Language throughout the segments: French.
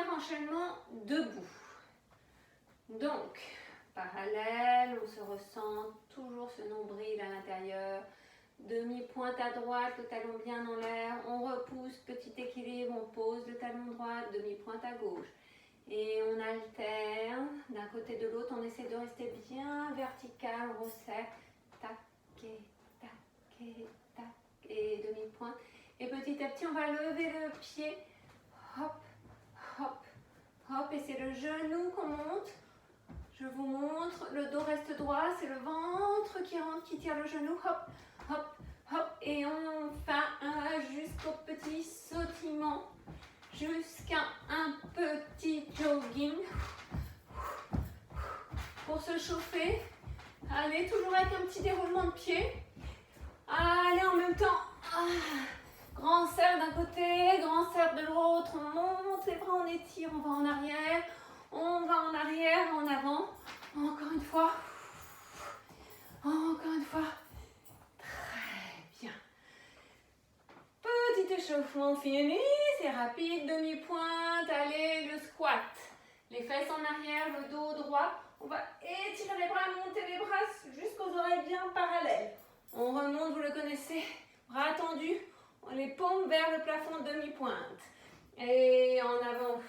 Premier enchaînement debout. Donc, parallèle, on se ressent toujours ce nombril à l'intérieur. Demi-pointe à droite, le talon bien en l'air. On repousse, petit équilibre, on pose le talon droit, demi-pointe à gauche. Et on alterne d'un côté de l'autre. On essaie de rester bien vertical, on resserre. Tac et tac et tac et demi-pointe. Et petit à petit, on va lever le pied. Hop, hop, hop. Et c'est le genou qu'on monte. Je vous montre, le dos reste droit, c'est le ventre qui rentre, qui tire le genou. Hop, hop, hop. Et on fait jusqu'au petit sautillement, jusqu'à un petit jogging. Pour se chauffer, allez, toujours avec un petit déroulement de pied. Allez, en même temps, grand cercle d'un côté, grand cercle de l'autre. On monte les bras, on étire, on va en arrière. On va en arrière, en avant. Encore une fois. Encore une fois. Très bien. Petit échauffement fini. C'est rapide. Demi-pointe. Allez, le squat. Les fesses en arrière, le dos droit. On va étirer les bras, monter les bras jusqu'aux oreilles bien parallèles. On remonte, vous le connaissez. Bras tendus. Les paumes vers le plafond, demi-pointe. Et en avant.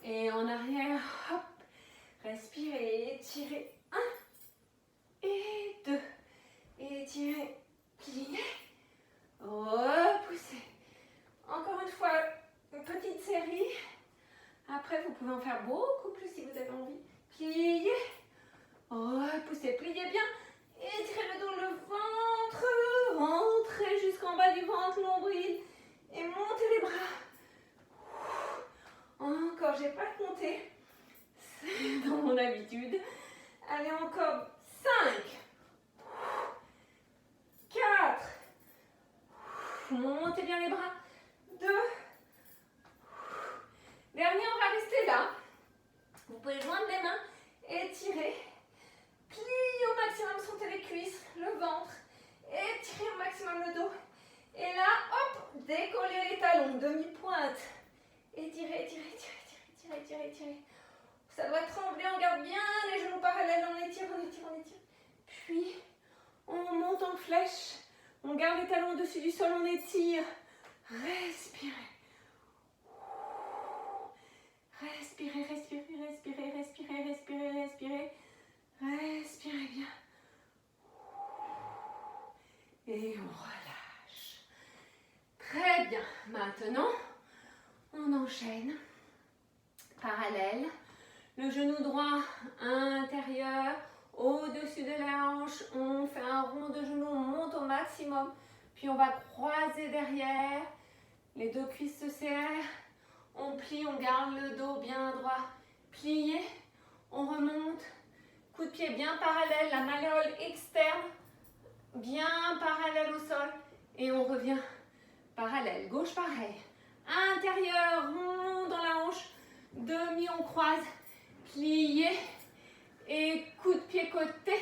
Et en arrière, hop, respirez, étirez, 1 et 2, étirez, pliez, repoussez. Encore une fois, une petite série. Après, vous pouvez en faire beaucoup plus si vous avez envie. Pliez, repoussez, pliez bien, étirez le dos, le ventre, rentrez jusqu'en bas du ventre, nombril, et montez les bras. Encore, j'ai pas compté, c'est dans mon habitude. Allez, encore 5, 4, montez bien les bras, 2, dernier, on va rester là. Vous pouvez joindre les mains, étirer, plier au maximum, sauter les cuisses, le ventre, étirer au maximum le dos. Et là, hop, décoller les talons, demi-pointe. Étirez, étirez, étirez, étirez, étirez, étirez. Ça doit trembler, on garde bien les genoux parallèles, on étire, on étire, on étire. Puis, on monte en flèche, on garde les talons au-dessus du sol, on étire. Respirez. Respirez, respirez, respirez, respirez, respirez, respirez. Respirez bien. Et on relâche. Très bien. Maintenant, on enchaîne, parallèle, le genou droit intérieur, au-dessus de la hanche, on fait un rond de genou, on monte au maximum, puis on va croiser derrière, les deux cuisses se serrent, on plie, on garde le dos bien droit, plié, on remonte, coup de pied bien parallèle, la malléole externe, bien parallèle au sol, et on revient parallèle, gauche pareil. Intérieur, rond dans la hanche, demi, on croise, plié, et coup de pied côté,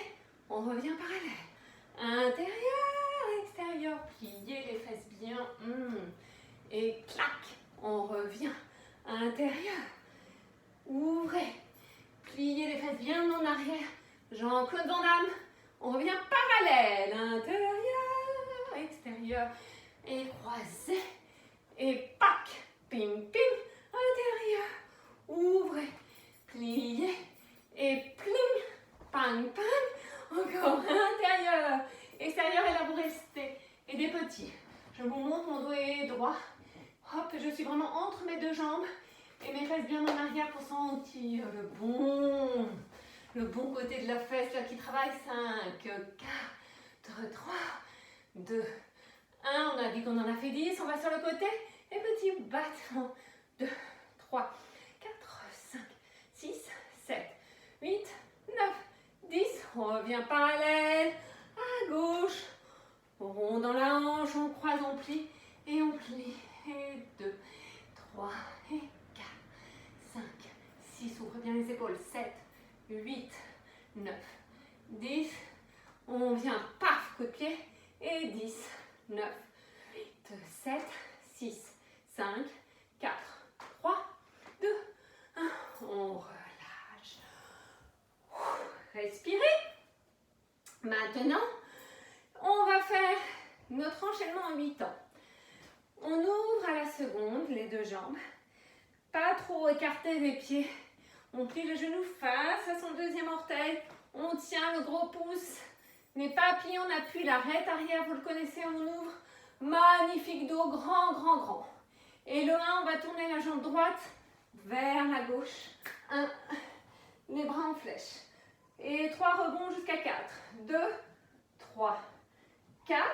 on revient parallèle. Intérieur, extérieur, plié, les fesses bien, et clac, on revient. Intérieur, ouvrez, pliez les fesses bien en arrière, Jean-Claude Van Damme, on revient parallèle. Intérieur, extérieur, et croisez. Et pac, ping, ping, intérieur, ouvrez, pliez, et pling, pang, pang, encore intérieur, extérieur, et là vous restez. Et des petits, je vous montre, mon dos est droit, hop, je suis vraiment entre mes deux jambes, et mes fesses bien en arrière pour sentir le bon côté de la fesse, là qui travaille, 5, 4, 3, 2, 1, on a dit qu'on en a fait 10, on va sur le côté, et petit battement, 2, 3, 4, 5, 6, 7, 8, 9, 10, on revient parallèle, à gauche, rond dans la hanche, on croise, on plie, et on plie, et 2, 3, et 4, 5, 6, ouvre bien les épaules, 7, 8, 9, 10, on vient, paf, coup de pied, et 10, 9, 8, 7, 6, 5, 4, 3, 2, Respirez. Maintenant, on va faire notre enchaînement en 8 temps. On ouvre à la seconde les deux jambes. Pas trop écarter les pieds. On plie le genou face à son deuxième orteil. On tient le gros pouce. N'est pas plié, on appuie l'arête arrière. Vous le connaissez, on ouvre. Magnifique dos, grand, grand, grand. Et le 1, on va tourner la jambe droite vers la gauche. 1, les bras en flèche. Et 3 rebonds jusqu'à 4. 2, 3, 4.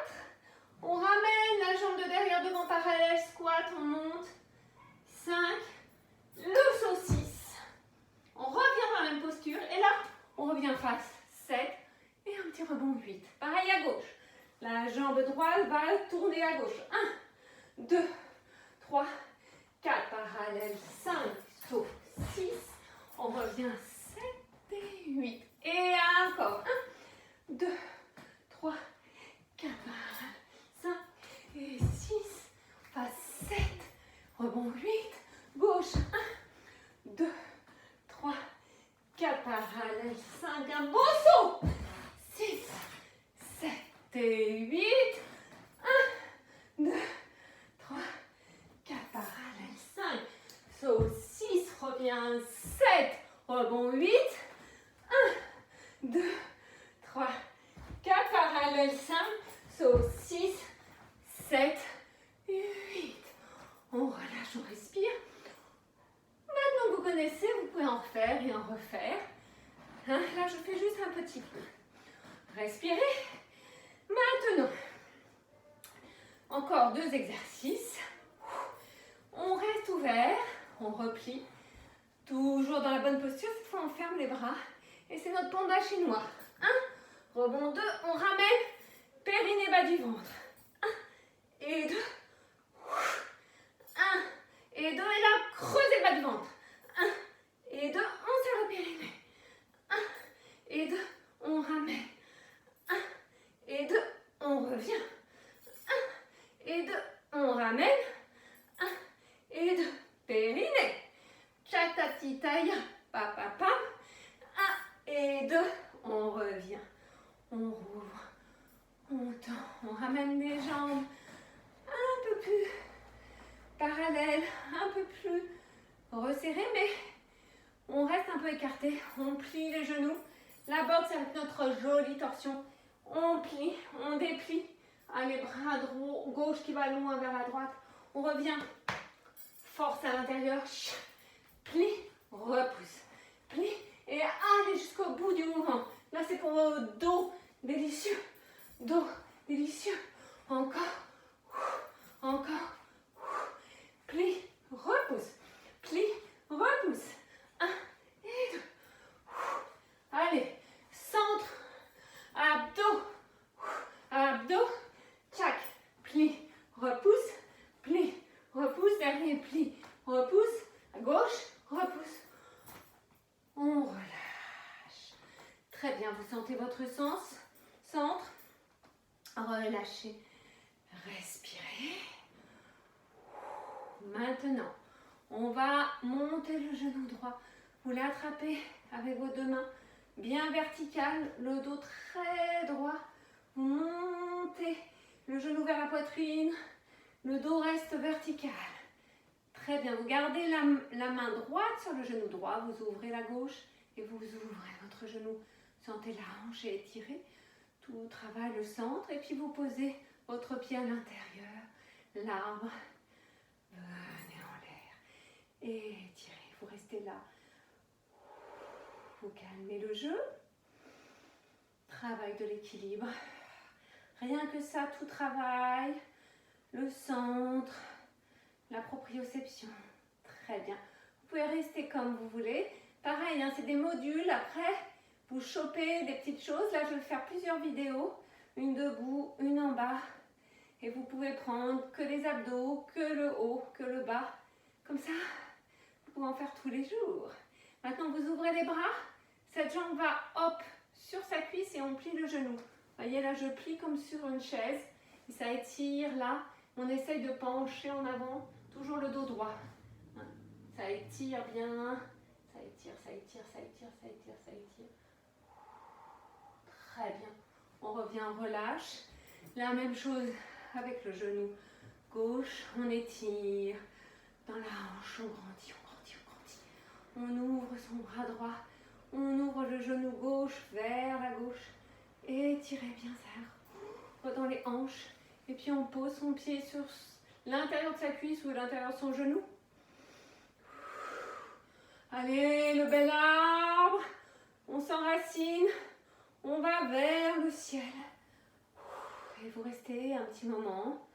On ramène la jambe de derrière devant parallèle, squat, on monte. 5, le saut 6. On revient dans la même posture et là, on revient face. 7 et un petit rebond 8. Pareil à gauche. La jambe droite va tourner à gauche. 1, 2, 3, 4. Parallèle. 5, saut 6. On revient 7 et 8. Et encore. 1, 2, 3, 4. 5 et 6. Face 7. Rebond 8. Gauche. 1, 2, 3, 4. Parallèle. 5. Un beau saut. 6, 7 et 8. 1, 2, 3, 4. Parallèle. 5. Saut 6. Revient 7. Rebond 8. 1, 2, 3, 4. Parallèle. 5. Saut 6, 7 et 8. On relâche, on respire. Maintenant que vous connaissez, vous pouvez en refaire et en refaire. Hein, là, je fais juste un petit peu. Respirez. Maintenant, encore 2 exercices. On reste ouvert, on replie. Toujours dans la bonne posture. Cette fois, on ferme les bras. Et c'est notre panda chinois. 1, rebond 2, on ramène. Périnée bas du ventre. 1 et 2. 1 et 2. Et là, creusez le bas du ventre. 1 et 2. On serre le périnée. 1 et 2. On ramène. 1 et 2. On revient. 1 et 2. On ramène. 1 et 2. Périnée. Chatatitaya. Papa. 1 et 2. On revient. On rouvre. On tend, on ramène les jambes un peu plus parallèles, un peu plus resserrées, mais on reste un peu écarté. On plie les genoux. La boxe avec notre jolie torsion. On plie, on déplie. Ah, les bras gauche qui va loin vers la droite. On revient. Force à l'intérieur. Plie, repousse. Plie et allez jusqu'au bout du mouvement. Là, c'est pour vos dos délicieux. Dos délicieux. Encore. Encore. Plie, repousse. Plie, repousse. 1 et 2. Allez. Centre. Abdos. Abdos. Tchac. Plie, repousse. Plie, repousse. Dernier pli. Repousse. À gauche. Repousse. On relâche. Très bien. Vous sentez votre sens. Centre. Relâchez, respirez. Maintenant, on va monter le genou droit. Vous l'attrapez avec vos 2 mains bien verticales, le dos très droit. Vous montez le genou vers la poitrine, le dos reste vertical. Très bien, vous gardez la main droite sur le genou droit, vous ouvrez la gauche et vous ouvrez votre genou. Sentez la hanche étirée. Tout travaille le centre et puis vous posez votre pied à l'intérieur, l'arbre, venez en l'air, étirez, vous restez là, vous calmez le jeu, travail de l'équilibre, rien que ça, tout travaille, le centre, la proprioception, très bien, vous pouvez rester comme vous voulez, pareil, hein, c'est des modules, après, vous chopez des petites choses. Là, je vais faire plusieurs vidéos. Une debout, une en bas. Et vous pouvez prendre que les abdos, que le haut, que le bas. Comme ça, vous pouvez en faire tous les jours. Maintenant, vous ouvrez les bras. Cette jambe va, hop, sur sa cuisse et on plie le genou. Vous voyez, là, je plie comme sur une chaise. Et ça étire, là. On essaye de pencher en avant. Toujours le dos droit. Ça étire bien. Ça étire, ça étire, ça étire, ça étire, ça étire. Très bien. On revient, on relâche. La même chose avec le genou gauche. On étire dans la hanche. On grandit, on grandit, on grandit. On ouvre son bras droit. On ouvre le genou gauche vers la gauche. Étirez bien ça. Dans les hanches. Et puis on pose son pied sur l'intérieur de sa cuisse ou l'intérieur de son genou. Allez, le bel arbre. On s'enracine. On va vers le ciel. Et vous restez un petit moment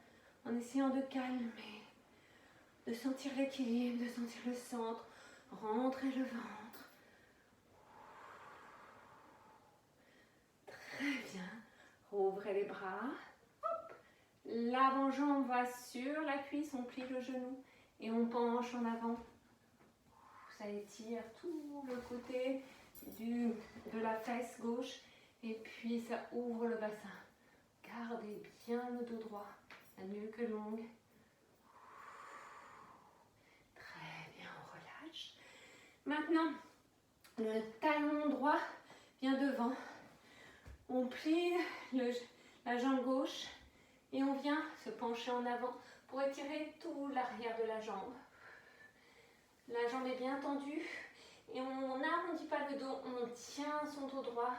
en essayant de calmer, de sentir l'équilibre, de sentir le centre. Rentrez le ventre. Très bien. Rouvrez les bras. L'avant-jambe va sur la cuisse, on plie le genou et on penche en avant. Ça étire tout le côté de la fesse gauche et puis ça ouvre le bassin. Gardez bien le dos droit, la nuque longue. Très bien, on relâche. Maintenant, le talon droit vient devant. On plie la jambe gauche. Et on vient se pencher en avant pour étirer tout l'arrière de la jambe. La jambe est bien tendue et on n'arrondit pas le dos, on tient son dos droit.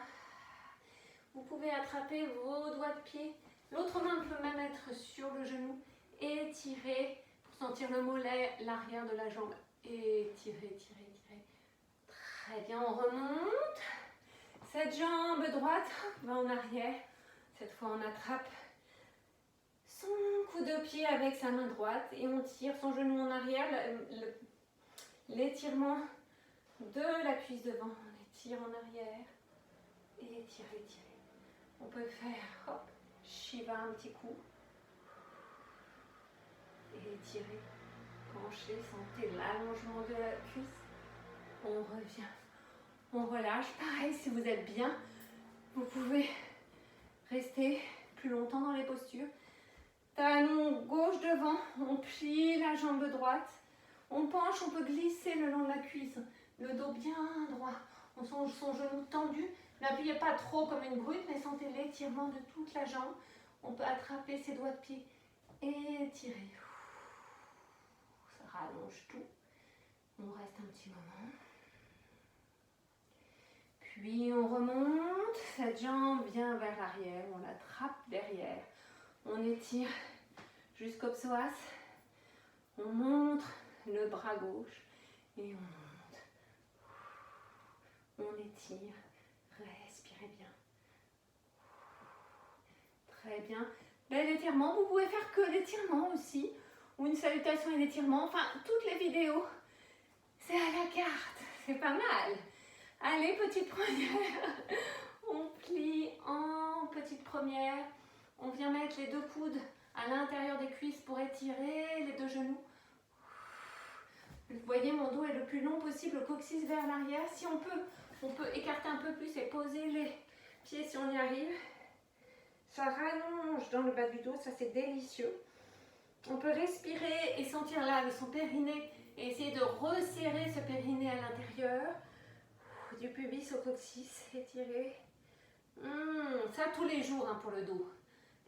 Vous pouvez attraper vos doigts de pied. L'autre main peut même être sur le genou. Étirez pour sentir le mollet, l'arrière de la jambe. Étirez, étirez, étirez. Très bien, on remonte. Cette jambe droite va en arrière. Cette fois, on attrape son coup de pied avec sa main droite et on tire son genou en arrière, l'étirement de la cuisse devant, on étire en arrière et étire, étire. On peut faire hop, Shiva un petit coup et étirer, pencher, sentez l'allongement de la cuisse. On revient, on relâche. Pareil, si vous êtes bien, vous pouvez rester plus longtemps dans les postures. Talon gauche devant, on plie la jambe droite, on penche, on peut glisser le long de la cuisse, le dos bien droit, on sent son genou tendu, n'appuyez pas trop comme une brute, mais sentez l'étirement de toute la jambe, on peut attraper ses doigts de pied et étirer, ça rallonge tout, on reste un petit moment, puis on remonte, cette jambe vient vers l'arrière, on l'attrape derrière. On étire jusqu'au psoas, on montre le bras gauche et on monte. On étire, respirez bien. Très bien. Bel étirement, vous pouvez faire que l'étirement aussi, ou une salutation et l'étirement, enfin toutes les vidéos, c'est à la carte, c'est pas mal. Allez, petite première, on plie en petite première. On vient mettre les deux coudes à l'intérieur des cuisses pour étirer les deux genoux. Vous voyez, mon dos est le plus long possible, le coccyx vers l'arrière. Si on peut écarter un peu plus et poser les pieds si on y arrive. Ça rallonge dans le bas du dos, ça c'est délicieux. On peut respirer et sentir là son périnée et essayer de resserrer ce périnée à l'intérieur. Du pubis au coccyx, étirer. Ça tous les jours hein, pour le dos.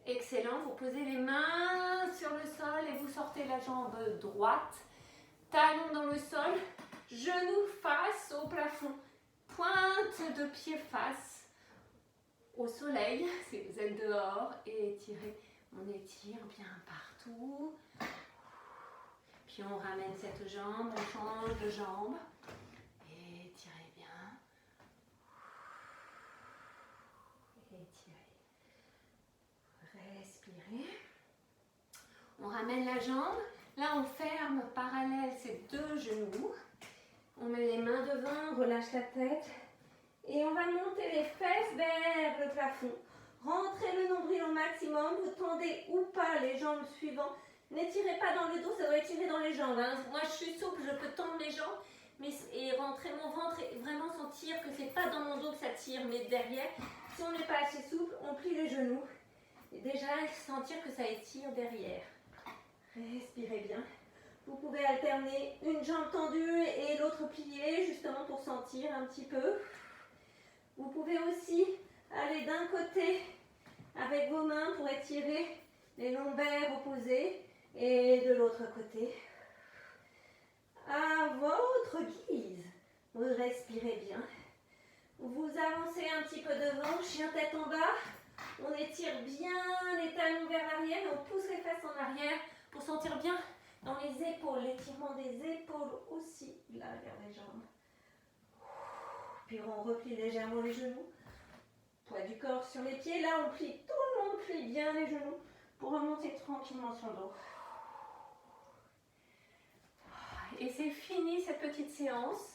Excellent, vous posez les mains sur le sol et vous sortez la jambe droite, talon dans le sol, genou face au plafond, pointe de pied face au soleil, si vous êtes dehors, et étirez, on étire bien partout, puis on ramène cette jambe, on change de jambe, et étirez bien, étirez. Respirez. On ramène la jambe. Là, on ferme parallèle ces deux genoux. On met les mains devant, on relâche la tête. Et on va monter les fesses vers le plafond. Rentrez le nombril au maximum. Vous tendez ou pas les jambes suivantes. N'étirez pas dans le dos, ça doit étirer dans les jambes. Hein. Moi, je suis souple, je peux tendre les jambes. Et rentrer mon ventre et vraiment sentir que c'est pas dans mon dos que ça tire, mais derrière. Si on n'est pas assez souple, on plie les genoux. Et déjà, sentir que ça étire derrière. Respirez bien. Vous pouvez alterner une jambe tendue et l'autre pliée, justement pour sentir un petit peu. Vous pouvez aussi Allez d'un côté avec vos mains pour étirer les lombaires opposés et de l'autre côté. À votre guise, vous respirez bien. Vous avancez un petit peu devant, chien tête en bas. On étire bien les talons vers l'arrière et on pousse les fesses en arrière pour sentir bien dans les épaules, l'étirement des épaules aussi, là vers les jambes. Puis on replie légèrement les genoux. Poids du corps sur les pieds. Là, on plie, tout le monde plie bien les genoux pour remonter tranquillement son dos. Et c'est fini cette petite séance.